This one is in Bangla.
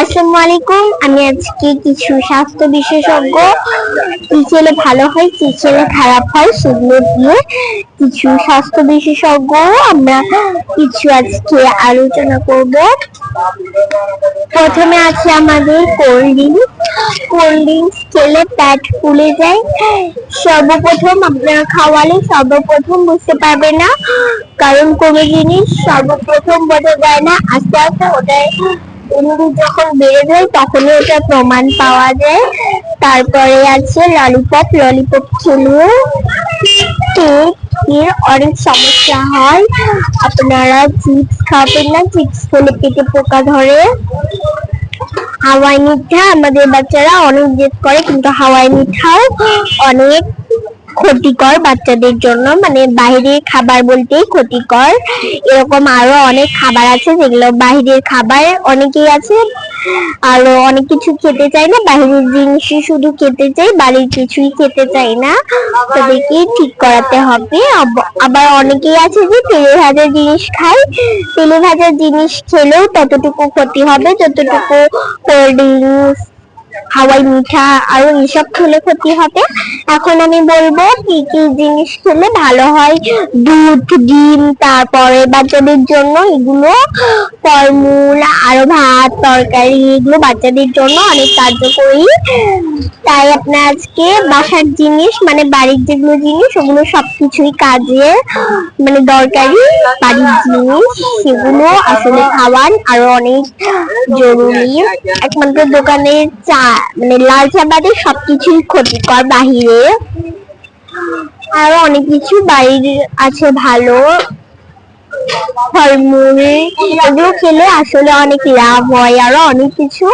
আসসালামু আলাইকুম। আমি আজকে কিছু স্বাস্থ্য বিশেষজ্ঞ কি খেলে ভালো হয় কি খেলে খারাপ হয় সেগুলো দিয়ে কিছু স্বাস্থ্য বিশেষজ্ঞ আমরা কিছু আজকে আলোচনা করব। প্রথমে আছে আমাদের কোল্ড ড্রিঙ্কস খেলে পেট ফুলে যায়। সর্বপ্রথম আপনারা খাওয়ালে সর্বপ্রথম বুঝতে পারবে না, কারণ কোনো জিনিস সর্বপ্রথম বোঝা যায় না, আস্তে আস্তে ওটাই অনুভূতি যখন বেড়ে যায় তখনই ওটা প্রমাণ পাওয়া যায়। তারপরে আছে ললিপপ খেলেও পেটের অনেক সমস্যা হয়। আপনারা চিপস খাবেন না, চিপস খেলে পেটে পোকা ধরে। হাওয়াই মিঠা আমাদের বাচ্চারা অনেক জেদ করে, কিন্তু হাওয়াই মিঠাও অনেক ক্ষতিকর বাচ্চাদের জন্য, মানে বাইরের খাবার বলতেই ক্ষতিকর। এরকম আরো অনেক খাবার আছে যেগুলো বাইরের খাবার, অনেকেই আছে আরো অনেক কিছু খেতে চায় না, বাইরের জিনিসই শুধু খেতে চাই, বাড়ির কিছুই খেতে চাই না। তাদেরকে ঠিক করাতে হবে। আবার অনেকেই আছে যে তেলে ভাজা জিনিস খায়, তেলে ভাজা জিনিস খেলেও ততটুকু ক্ষতি হবে যতটুকু কোল্ড ড্রিঙ্কস, হাওয়াই মিঠা আরো এসব খেলে ক্ষতি হবে। এখন আমি বলবো কি কি জিনিস খেলে ভালো হয়। দুধ, ডিম, তারপরে বাচ্চাদের জন্য এগুলো, ফলমূল, আরো ভাত তরকারি, এগুলো বাচ্চাদের জন্য অনেক কার্যকরী। তাই আপনার আজকে বাসার জিনিস মানে বাড়ির যেগুলো জিনিস ওগুলো সবকিছুই কাজে, মানে দরকারি বাড়ির জিনিস, সেগুলো আসলে খাওয়ান আরো অনেক জরুরি। একমাত্র দোকানের চা মানে লাল চা বাদে সবকিছুই ক্ষতিকর বাহিরে। আরো অনেক কিছু বাড়ির আছে ভালো, ফলমূল, এগুলো খেলে আসলে অনেক লাভ হয়, আরো অনেক কিছু